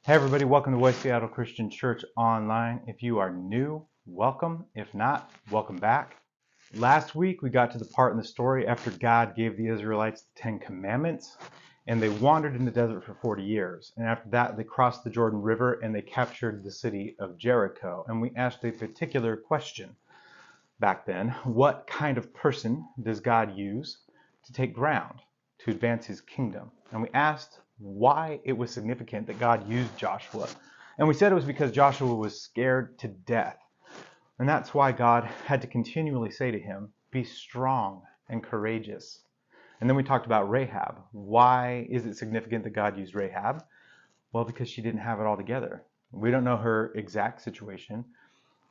Hey everybody, welcome to West Seattle Christian Church Online. If you are new, welcome. If not, welcome back. Last week we got to the part in the story after God gave the Israelites the 10 Commandments and they wandered in the desert for 40 years. And after that they crossed the Jordan River and they captured the city of Jericho. And we asked a particular question back then. What kind of person does God use to take ground, to advance his kingdom? And we asked why it was significant that God used Joshua. And we said it was because Joshua was scared to death. And that's why God had to continually say to him, be strong and courageous. And then we talked about Rahab. Why is it significant that God used Rahab? Well, because she didn't have it all together. We don't know her exact situation,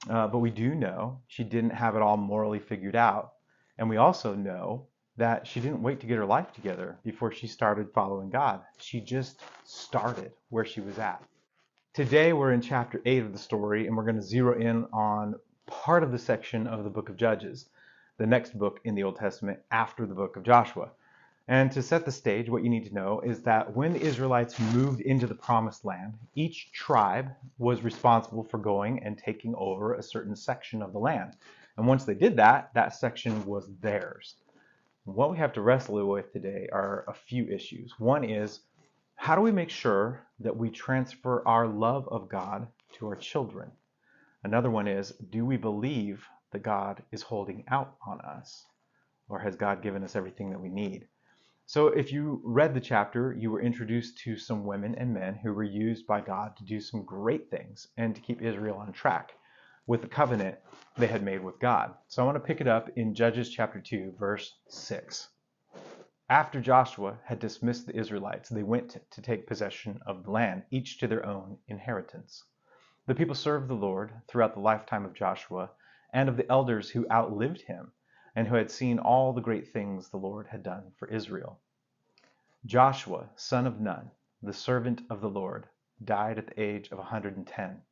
but we do know she didn't have it all morally figured out. And we also know that she didn't wait to get her life together before she started following God. She just started where she was at. Today we're in chapter 8 of the story, and we're going to zero in on part of the section of the book of Judges, the next book in the Old Testament after the book of Joshua. And to set the stage, what you need to know is that when the Israelites moved into the promised land, each tribe was responsible for going and taking over a certain section of the land. And once they did that, that section was theirs. What we have to wrestle with today are a few issues. One is, how do we make sure that we transfer our love of God to our children? Another one is, do we believe that God is holding out on us? Or has God given us everything that we need? So if you read the chapter, you were introduced to some women and men who were used by God to do some great things and to keep Israel on track with the covenant they had made with God. So I want to pick it up in Judges chapter 2, verse 6. After Joshua had dismissed the Israelites, they went to take possession of the land, each to their own inheritance. The people served the Lord throughout the lifetime of Joshua and of the elders who outlived him and who had seen all the great things the Lord had done for Israel. Joshua, son of Nun, the servant of the Lord, died at the age of 110.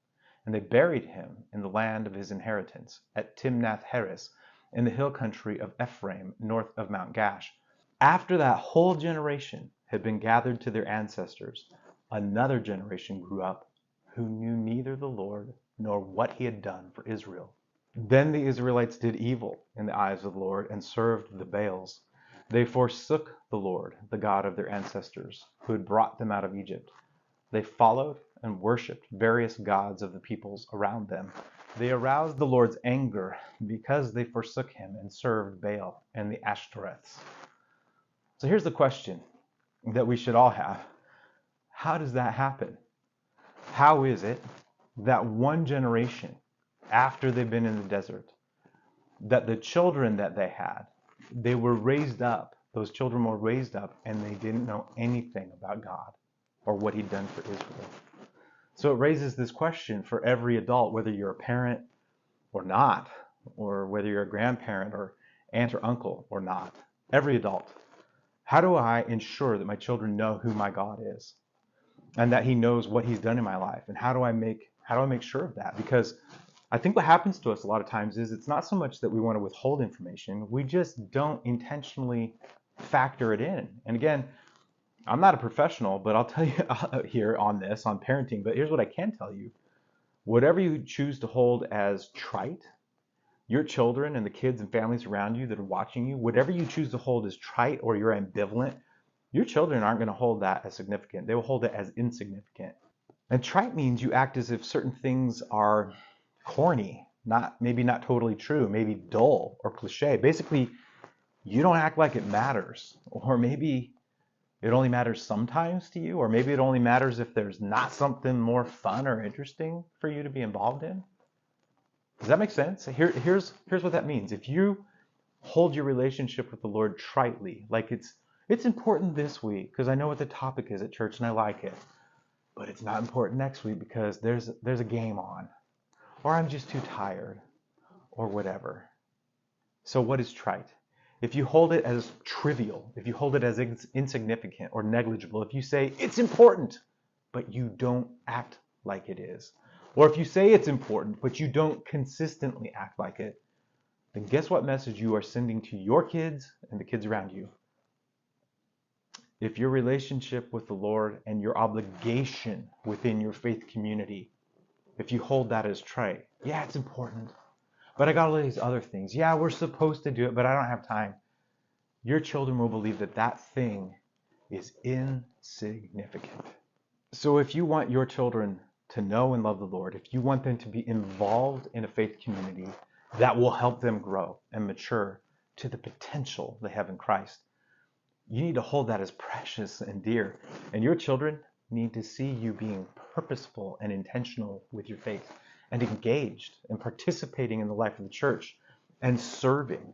And they buried him in the land of his inheritance at Timnath-Heres in the hill country of Ephraim, north of Mount Gash. After that whole generation had been gathered to their ancestors, another generation grew up who knew neither the Lord nor what he had done for Israel. Then the Israelites did evil in the eyes of the Lord and served the Baals. They forsook the Lord, the God of their ancestors, who had brought them out of Egypt. They followed and worshipped various gods of the peoples around them. They aroused the Lord's anger because they forsook him and served Baal and the Ashtoreths. So here's the question that we should all have. How does that happen? How is it that one generation after they've been in the desert, that the children that they had, they were raised up, those children were raised up and they didn't know anything about God or what he'd done for Israel? So it raises this question for every adult, whether you're a parent or not, or whether you're a grandparent or aunt or uncle or not, every adult. How do I ensure that my children know who my God is and that he knows what he's done in my life? And how do I make sure of that? Because I think what happens to us a lot of times is it's not so much that we want to withhold information, we just don't intentionally factor it in. And again, I'm not a professional, but I'll tell you here on parenting, but here's what I can tell you. Whatever you choose to hold as trite, your children and the kids and families around you that are watching you, whatever you choose to hold as trite or you're ambivalent, your children aren't going to hold that as significant. They will hold it as insignificant. And trite means you act as if certain things are corny, maybe not totally true, maybe dull or cliche. Basically, you don't act like it matters, or maybe it only matters sometimes to you, or maybe it only matters if there's not something more fun or interesting for you to be involved in. Does that make sense? Here's what that means. If you hold your relationship with the Lord tritely, like it's important this week because I know what the topic is at church and I like it, but it's not important next week because there's a game on, or I'm just too tired, or whatever. So what is trite? If you hold it as trivial, if you hold it as insignificant or negligible, if you say it's important, but you don't act like it is, or if you say it's important, but you don't consistently act like it, then guess what message you are sending to your kids and the kids around you? If your relationship with the Lord and your obligation within your faith community, if you hold that as trite, yeah, it's important, but I got all these other things. Yeah, we're supposed to do it, but I don't have time. Your children will believe that that thing is insignificant. So if you want your children to know and love the Lord, if you want them to be involved in a faith community that will help them grow and mature to the potential they have in Christ, you need to hold that as precious and dear. And your children need to see you being purposeful and intentional with your faith and engaged and participating in the life of the church and serving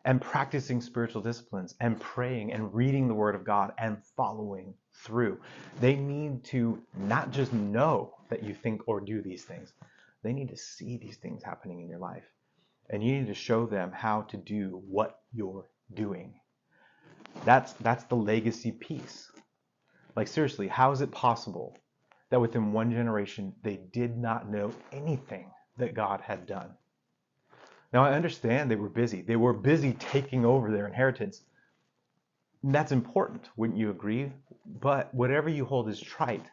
and practicing spiritual disciplines and praying and reading the Word of God and following through. They need to not just know that you think or do these things. They need to see these things happening in your life. And you need to show them how to do what you're doing. That's the legacy piece. Like seriously, how is it possible that within one generation they did not know anything that God had done? Now I understand they were busy. They were busy taking over their inheritance. And that's important, wouldn't you agree? But whatever you hold as trite,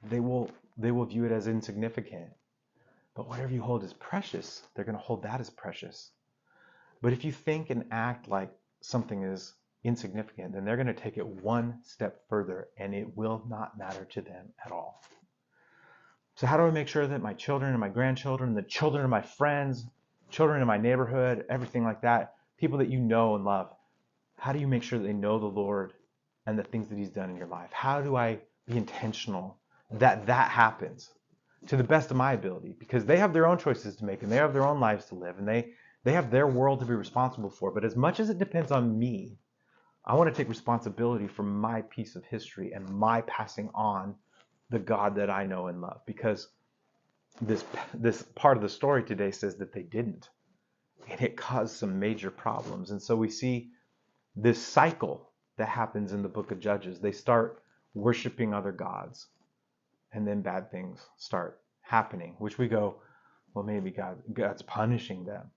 they will view it as insignificant. But whatever you hold as precious, they're going to hold that as precious. But if you think and act like something is insignificant, then they're going to take it one step further and it will not matter to them at all. So how do I make sure that my children and my grandchildren, the children of my friends, children in my neighborhood, everything like that, people that you know and love, how do you make sure that they know the Lord and the things that He's done in your life? How do I be intentional that that happens to the best of my ability? Because they have their own choices to make and they have their own lives to live and they have their world to be responsible for. But as much as it depends on me, I want to take responsibility for my piece of history and my passing on the God that I know and love. Because this part of the story today says that they didn't. And it caused some major problems. And so we see this cycle that happens in the book of Judges. They start worshiping other gods. And then bad things start happening, which we go, well, maybe God's punishing them.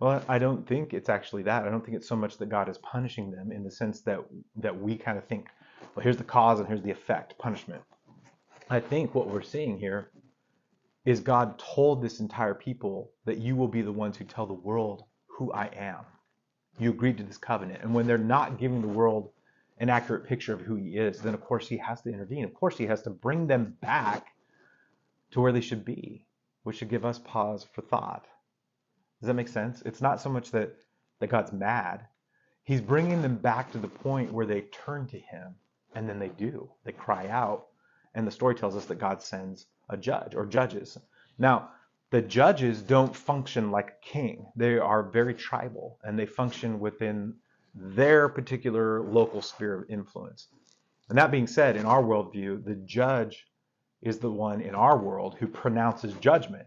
Well, I don't think it's actually that. I don't think it's so much that God is punishing them in the sense that we kind of think, well, here's the cause and here's the effect, punishment. I think what we're seeing here is God told this entire people that you will be the ones who tell the world who I am. You agreed to this covenant. And when they're not giving the world an accurate picture of who He is, then of course He has to intervene. Of course He has to bring them back to where they should be, which should give us pause for thought. Does that make sense? It's not so much that God's mad. He's bringing them back to the point where they turn to Him, and then they do. They cry out, and the story tells us that God sends a judge or judges. Now, the judges don't function like a king. They are very tribal, and they function within their particular local sphere of influence. And that being said, in our worldview, the judge is the one in our world who pronounces judgment.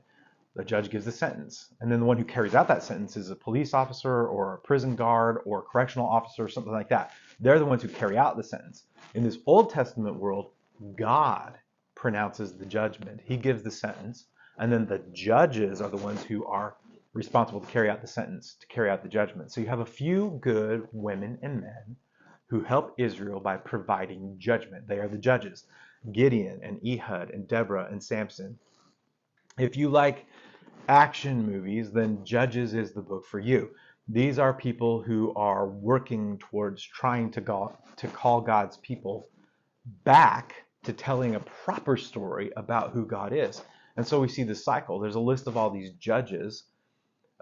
The judge gives the sentence. And then the one who carries out that sentence is a police officer or a prison guard or a correctional officer or something like that. They're the ones who carry out the sentence. In this Old Testament world, God pronounces the judgment. He gives the sentence. And then the judges are the ones who are responsible to carry out the sentence, to carry out the judgment. So you have a few good women and men who help Israel by providing judgment. They are the judges. Gideon and Ehud and Deborah and Samson. If you like action movies, then Judges is the book for you. These are people who are working towards trying to call God's people back to telling a proper story about who God is. And so we see this cycle. There's a list of all these judges,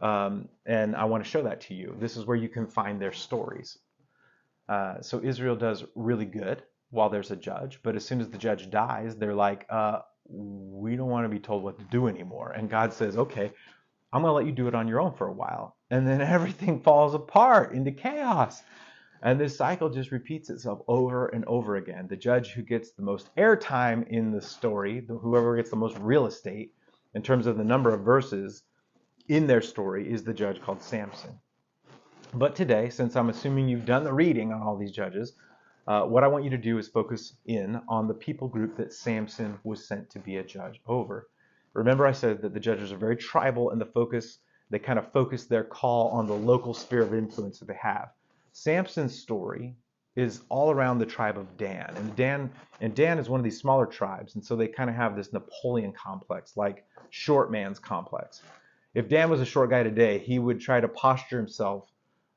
and I want to show that to you. This is where you can find their stories. So Israel does really good while there's a judge, but as soon as the judge dies, they're like, we don't want to be told what to do anymore. And God says, okay, I'm going to let you do it on your own for a while. And then everything falls apart into chaos. And this cycle just repeats itself over and over again. The judge who gets the most airtime in the story, whoever gets the most real estate in terms of the number of verses in their story, is the judge called Samson. But today, since I'm assuming you've done the reading on all these judges, what I want you to do is focus in on the people group that Samson was sent to be a judge over. Remember I said that the judges are very tribal, and they kind of focus their call on the local sphere of influence that they have. Samson's story is all around the tribe of Dan. And Dan is one of these smaller tribes, and so they kind of have this Napoleon complex, like short man's complex. If Dan was a short guy today, he would try to posture himself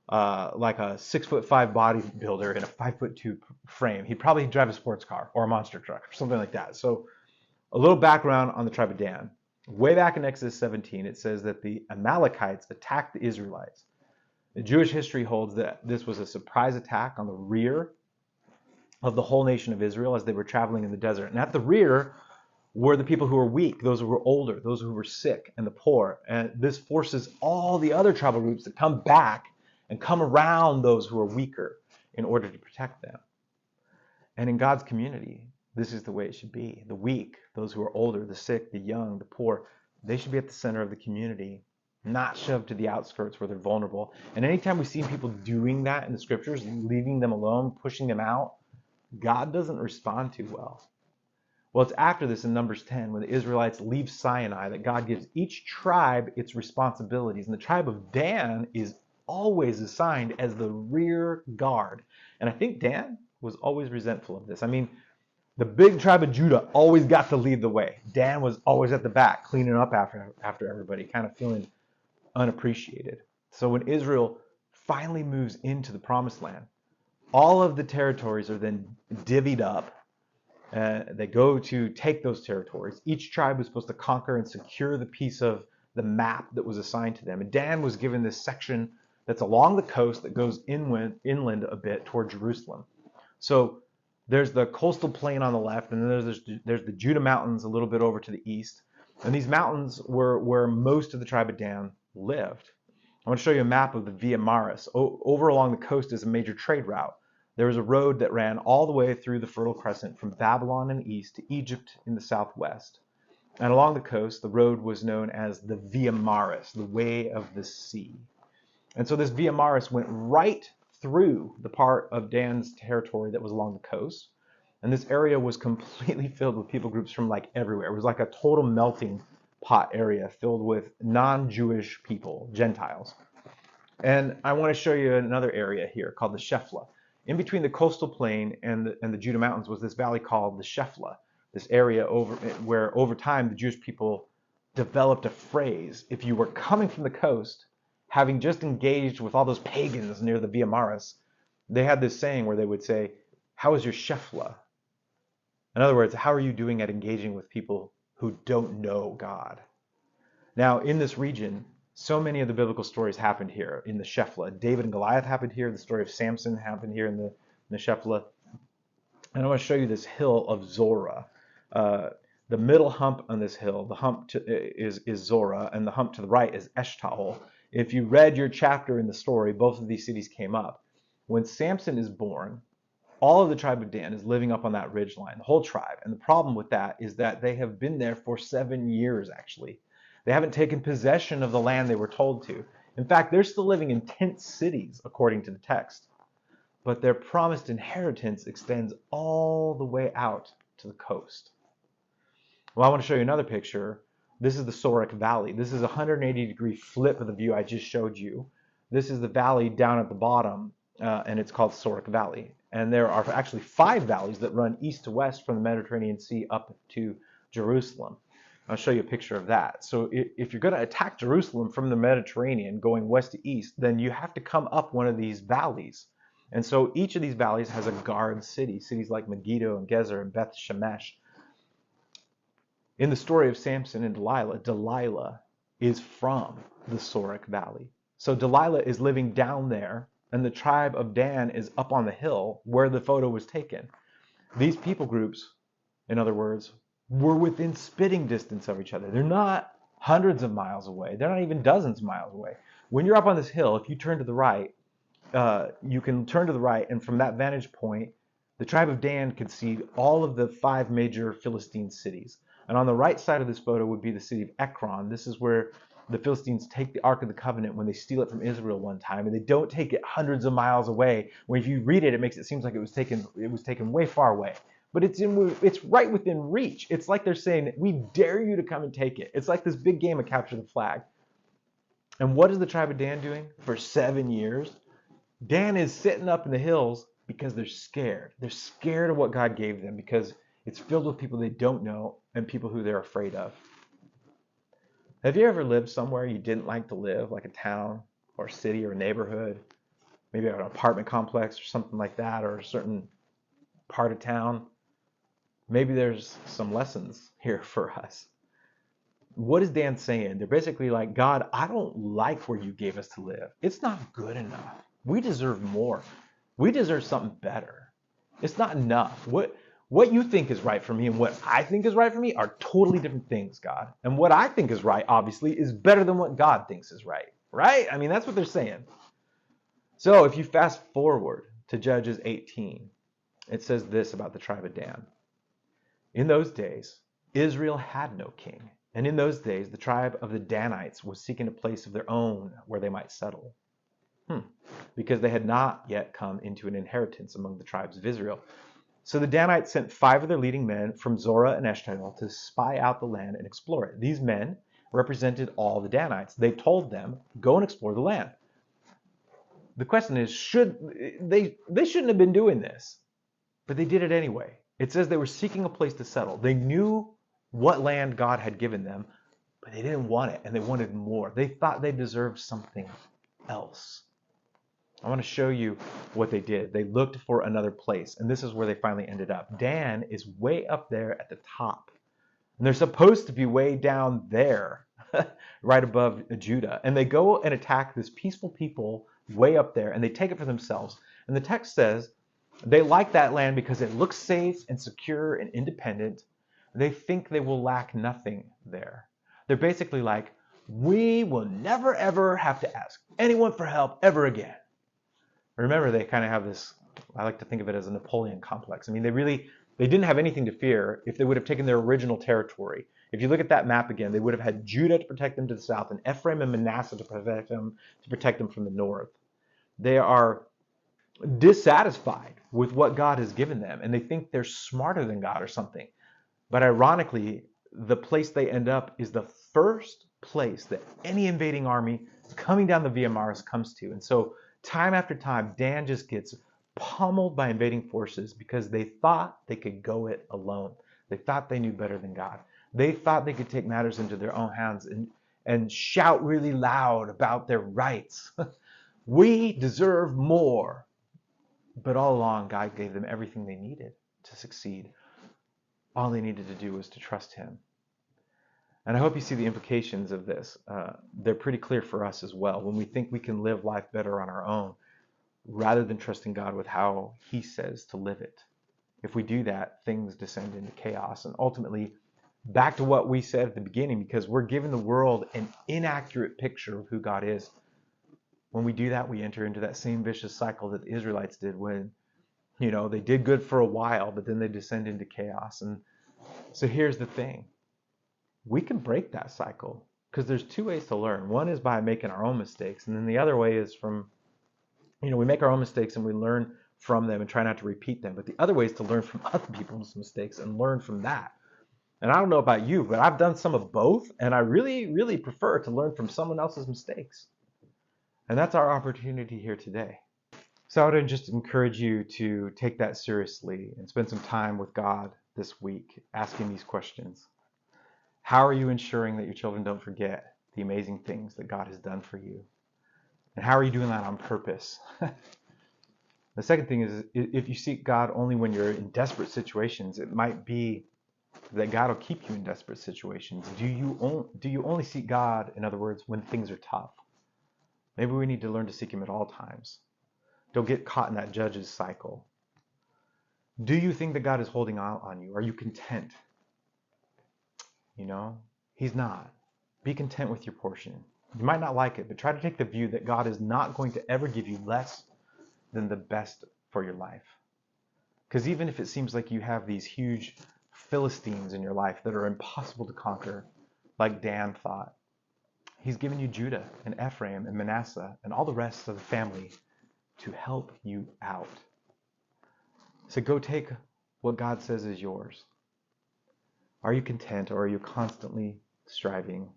like a 6'5" bodybuilder in a 5'2" frame. He'd probably drive a sports car or a monster truck or something like that. So a little background on the tribe of Dan. Way back in Exodus 17, it says that the Amalekites attacked the Israelites. The Jewish history holds that this was a surprise attack on the rear of the whole nation of Israel as they were traveling in the desert. And at the rear were the people who were weak, those who were older, those who were sick, and the poor. And this forces all the other tribal groups to come back and come around those who are weaker in order to protect them. And in God's community, this is the way it should be. The weak, those who are older, the sick, the young, the poor, they should be at the center of the community, not shoved to the outskirts where they're vulnerable. And anytime we see people doing that in the scriptures, leaving them alone, pushing them out, God doesn't respond too well. Well, it's after this in Numbers 10, when the Israelites leave Sinai, that God gives each tribe its responsibilities. And the tribe of Dan is always assigned as the rear guard. And I think Dan was always resentful of this. I mean, the big tribe of Judah always got to lead the way. Dan was always at the back, cleaning up after everybody, kind of feeling unappreciated. So when Israel finally moves into the promised land, all of the territories are then divvied up. They go to take those territories. Each tribe was supposed to conquer and secure the piece of the map that was assigned to them. And Dan was given this section that's along the coast that goes inland a bit toward Jerusalem. So there's the coastal plain on the left, and then there's the Judah Mountains a little bit over to the east. And these mountains were where most of the tribe of Dan lived. I want to show you a map of the Via Maris. Over along the coast is a major trade route. There was a road that ran all the way through the Fertile Crescent from Babylon in the east to Egypt in the southwest. And along the coast, the road was known as the Via Maris, the way of the sea. And so this Via Maris went right through the part of Dan's territory that was along the coast. And this area was completely filled with people groups from like everywhere. It was like a total melting pot area filled with non-Jewish people, Gentiles. And I want to show you another area here called the Shephelah. In between the coastal plain and the Judah Mountains was this valley called the Shephelah, this area where over time the Jewish people developed a phrase. If you were coming from the coast, having just engaged with all those pagans near the Via Maris, they had this saying where they would say, "How is your Shephelah?" In other words, how are you doing at engaging with people who don't know God? Now, in this region, so many of the biblical stories happened here in the Shephelah. David and Goliath happened here. The story of Samson happened here in the Shephelah. And I want to show you this hill of Zorah. The middle hump on this hill, the hump is Zorah, and the hump to the right is Eshtaol. If you read your chapter in the story, both of these cities came up. When Samson is born, all of the tribe of Dan is living up on that ridge line, the whole tribe. And the problem with that is that they have been there for 7 years, actually. They haven't taken possession of the land they were told to. In fact, they're still living in tent cities, according to the text. But their promised inheritance extends all the way out to the coast. Well, I want to show you another picture. This is the Sorek Valley. This is a 180-degree flip of the view I just showed you. This is the valley down at the bottom, and it's called Sorek Valley. And there are actually 5 valleys that run east to west from the Mediterranean Sea up to Jerusalem. I'll show you a picture of that. So if you're going to attack Jerusalem from the Mediterranean going west to east, then you have to come up one of these valleys. And so each of these valleys has a guard city, cities like Megiddo and Gezer and Beth Shemesh. In the story of Samson and Delilah is from the Sorek Valley. So Delilah is living down there, and the tribe of Dan is up on the hill where the photo was taken. These people groups, in other words, were within spitting distance of each other. They're not hundreds of miles away. They're not even dozens of miles away. When you're up on this hill, if you turn to the right, you can turn to the right, and from that vantage point, the tribe of Dan could see all of the 5 major Philistine cities. And on the right side of this photo would be the city of Ekron. This is where the Philistines take the Ark of the Covenant when they steal it from Israel one time, and they don't take it hundreds of miles away. When if you read it, it makes it seem like it was taken way far away. But it's right within reach. It's like they're saying, we dare you to come and take it. It's like this big game of capture the flag. And what is the tribe of Dan doing for 7 years? Dan is sitting up in the hills because they're scared. They're scared of what God gave them because it's filled with people they don't know and people who they're afraid of. Have you ever lived somewhere you didn't like to live, like a town or a city or a neighborhood, maybe an apartment complex or something like that, or a certain part of town? Maybe there's some lessons here for us. What is Dan saying? They're basically like, God, I don't like where you gave us to live. It's not good enough. We deserve more. We deserve something better. It's not enough. What you think is right for me and what I think is right for me are totally different things, God. And what I think is right, obviously, is better than what God thinks is right. Right? I mean, that's what they're saying. So if you fast forward to Judges 18, it says this about the tribe of Dan. In those days, Israel had no king. And in those days, the tribe of the Danites was seeking a place of their own where they might settle. Because they had not yet come into an inheritance among the tribes of Israel. So the Danites sent 5 of their leading men from Zorah and Eshtaol to spy out the land and explore it. These men represented all the Danites. They told them, go and explore the land. The question is, they shouldn't have been doing this, but they did it anyway. It says they were seeking a place to settle. They knew what land God had given them, but they didn't want it, and they wanted more. They thought they deserved something else. I want to show you what they did. They looked for another place, and this is where they finally ended up. Dan is way up there at the top, and they're supposed to be way down there, right above Judah. And they go and attack this peaceful people way up there, and they take it for themselves. And the text says they like that land because it looks safe and secure and independent. They think they will lack nothing there. They're basically like, we will never, ever have to ask anyone for help ever again. Remember, they kind of have this, I like to think of it as a Napoleon complex. I mean, they didn't have anything to fear if they would have taken their original territory. If you look at that map again, they would have had Judah to protect them to the south and Ephraim and Manasseh to protect them from the north. They are dissatisfied with what God has given them, and they think they're smarter than God or something. But ironically, the place they end up is the first place that any invading army coming down the Via Maris comes to. And so time after time, Dan just gets pummeled by invading forces because they thought they could go it alone. They thought they knew better than God. They thought they could take matters into their own hands and shout really loud about their rights. We deserve more. But all along, God gave them everything they needed to succeed. All they needed to do was to trust him. And I hope you see the implications of this. They're pretty clear for us as well. When we think we can live life better on our own, rather than trusting God with how he says to live it. If we do that, things descend into chaos. And ultimately, back to what we said at the beginning, because we're giving the world an inaccurate picture of who God is. When we do that, we enter into that same vicious cycle that the Israelites did when, they did good for a while, but then they descend into chaos. And so here's the thing. We can break that cycle because there's 2 ways to learn. One is by making our own mistakes. And then the other way is from, we make our own mistakes and we learn from them and try not to repeat them. But the other way is to learn from other people's mistakes and learn from that. And I don't know about you, but I've done some of both. And I really, really prefer to learn from someone else's mistakes. And that's our opportunity here today. So I would just encourage you to take that seriously and spend some time with God this week asking these questions. How are you ensuring that your children don't forget the amazing things that God has done for you? And how are you doing that on purpose? The second thing is, if you seek God only when you're in desperate situations, it might be that God will keep you in desperate situations. Do you only seek God, in other words, when things are tough? Maybe we need to learn to seek him at all times. Don't get caught in that judge's cycle. Do you think that God is holding out on you? Are you content? He's not. Be content with your portion. You might not like it, but try to take the view that God is not going to ever give you less than the best for your life. Because even if it seems like you have these huge Philistines in your life that are impossible to conquer, like Dan thought, he's given you Judah and Ephraim and Manasseh and all the rest of the family to help you out. So go take what God says is yours. Are you content, or are you constantly striving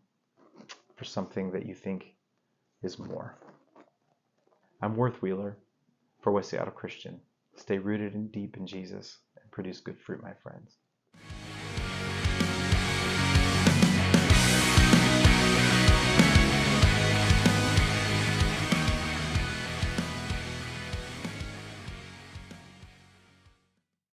for something that you think is more? I'm Worth Wheeler for West Seattle Christian. Stay rooted and deep in Jesus and produce good fruit, my friends.